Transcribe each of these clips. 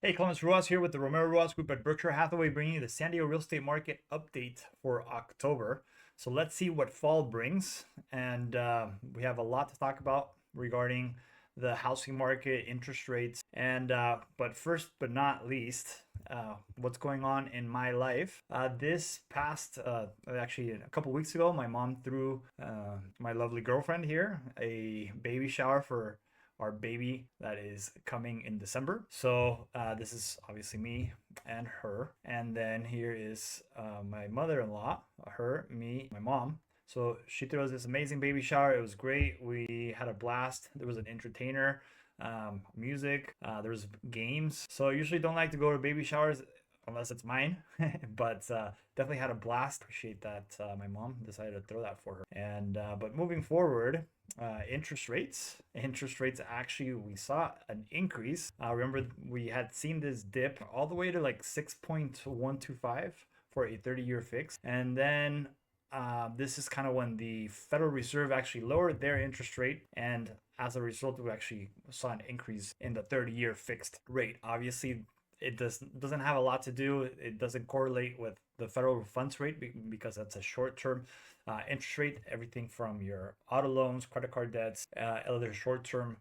Hey, Klemens Ruoss here with the Romero Ruoss Group at Berkshire Hathaway, bringing you the San Diego real estate market update for October. So let's see what fall brings. And we have a lot to talk about regarding the housing market, interest rates, and but first but not least, what's going on in my life. This past, actually a couple weeks ago, my mom threw my lovely girlfriend here a baby shower for our baby that is coming in December. So this is obviously me and her. And then here is my mother-in-law, her, me, my mom. So she threw us this amazing baby shower. It was great. We had a blast. There was an entertainer, music, there was games. So I usually don't like to go to baby showers unless it's mine, but definitely had a blast. Appreciate that my mom decided to throw that for her. And but moving forward, interest rates actually we saw an increase. Remember we had seen this dip all the way to like 6.125 for a 30-year fix, and then this is kind of when the Federal Reserve actually lowered their interest rate, and as a result we actually saw an increase in the 30-year fixed rate. Obviously it doesn't have a lot to do. It doesn't correlate with the federal funds rate because that's a short-term interest rate. Everything from your auto loans, credit card debts, other short-term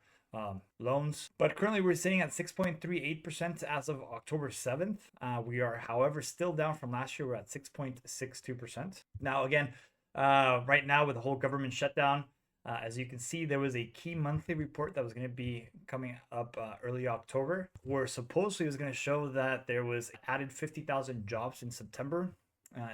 loans. But currently we're sitting at 6.38% as of October 7th. We are, however, still down from last year. We're at 6.62%. Now, again, right now with the whole government shutdown, as you can see, there was a key monthly report that was going to be coming up early October, where supposedly it was going to show that there was added 50,000 jobs in September.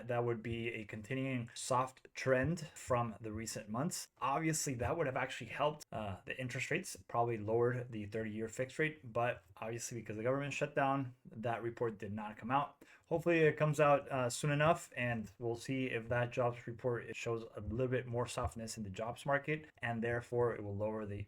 That would be a continuing soft trend from the recent months. Obviously, that would have actually helped the interest rates, probably lowered the 30-year fixed rate. But obviously, because the government shut down, that report did not come out. Hopefully, it comes out soon enough, and we'll see if that jobs report shows a little bit more softness in the jobs market, and therefore it will lower the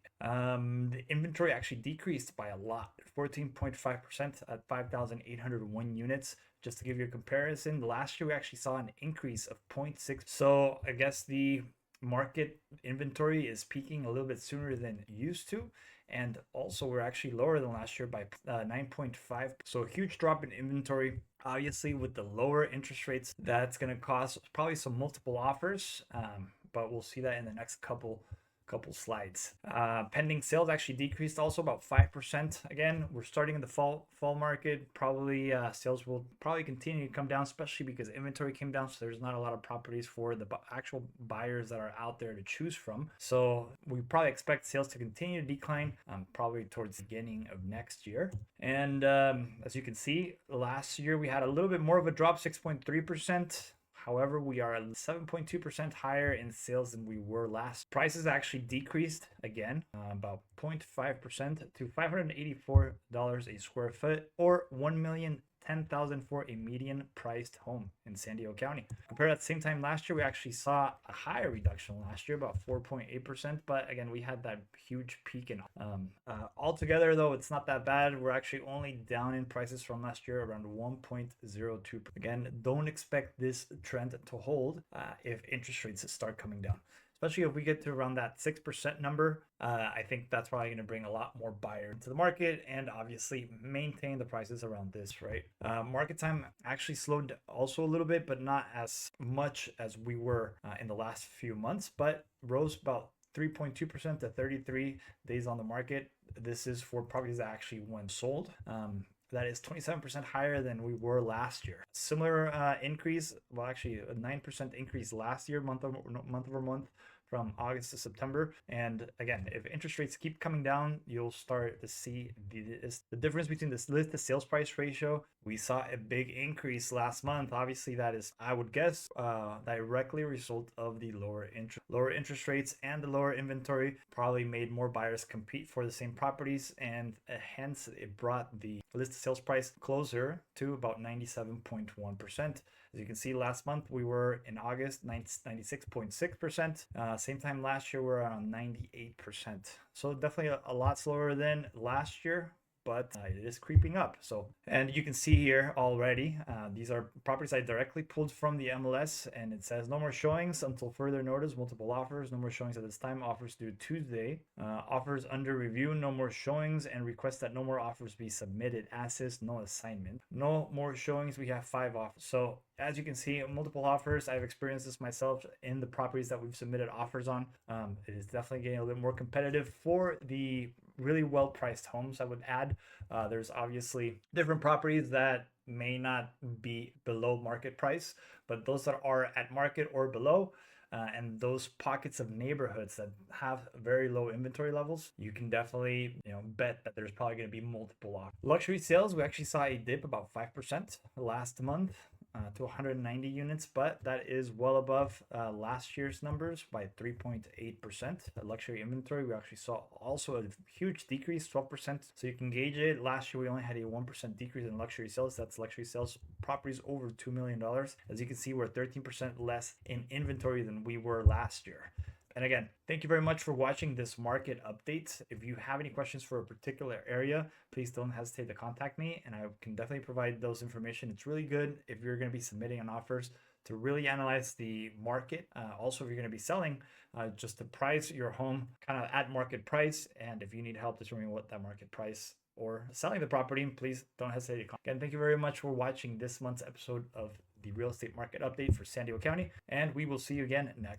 inventory. Actually decreased by a lot, 14.5% at 5,801 units. Just to give you a comparison, last year we actually saw an increase of 0.6. So I guess the market inventory is peaking a little bit sooner than it used to. And also we're actually lower than last year by 9.5. So a huge drop in inventory. Obviously with the lower interest rates, that's going to cause probably some multiple offers. But we'll see that in the next couple slides. Pending sales actually decreased also about 5%. Again, we're starting in the fall market. Probably sales will probably continue to come down, especially because inventory came down, so there's not a lot of properties for the actual buyers that are out there to choose from. So we probably expect sales to continue to decline probably towards the beginning of next year. And as you can see, last year we had a little bit more of a drop, 6.3%. However, we are 7.2% higher in sales than we were last. Prices actually decreased again, about 0.5% to $584 a square foot, or $1,010,000 for a median priced home in San Diego County. Compared at the same time last year, we actually saw a higher reduction last year, about 4.8%. But again, we had that huge peak in altogether, though it's not that bad. We're actually only down in prices from last year around 1.02. Again, don't expect this trend to hold if interest rates start coming down, especially if we get to around that 6% number. I think that's probably going to bring a lot more buyers into the market and obviously maintain the prices around this, right? Market time actually slowed also a little bit, but not as much as we were in the last few months, but rose about 3.2% to 33 days on the market. This is for properties that actually went sold. That is 27% higher than we were last year. Similar increase, well, actually a 9% increase last year, month over month, from August to September. And again, if interest rates keep coming down, you'll start to see the difference between this list to sales price ratio. We saw a big increase last month. Obviously, that is, I would guess, directly a result of the lower interest rates, and the lower inventory probably made more buyers compete for the same properties, and hence it brought the list to sales price closer to about 97.1%. As you can see, last month we were in August 96.6%. Same time last year we were around 98%. So definitely a lot slower than last year. but it is creeping up. So, and you can see here already, these are properties I directly pulled from the MLS, and it says no more showings until further notice, multiple offers, no more showings at this time, offers due Tuesday, offers under review, no more showings, and request that no more offers be submitted, assist, no assignment. No more showings, we have 5 offers. So as you can see, multiple offers. I've experienced this myself in the properties that we've submitted offers on. It is definitely getting a little more competitive for the really well priced homes, I would add. There's obviously different properties that may not be below market price, but those that are at market or below, and those pockets of neighborhoods that have very low inventory levels, you can definitely bet that there's probably going to be multiple offers. Luxury sales, we actually saw a dip about 5% last month. To 190 units, but that is well above last year's numbers by 3.8%. Luxury inventory, we actually saw also a huge decrease, 12%. So you can gauge it. Last year, we only had a 1% decrease in luxury sales. That's luxury sales properties over $2 million. As you can see, we're 13% less in inventory than we were last year. And again, thank you very much for watching this market update. If you have any questions for a particular area, please don't hesitate to contact me, and I can definitely provide those information. It's really good if you're going to be submitting on offers to really analyze the market. Also, if you're going to be selling, just to price your home kind of at market price. And if you need help determining what that market price or selling the property, please don't hesitate to contact. Again, thank you very much for watching this month's episode of the Real Estate Market Update for San Diego County, and we will see you again next.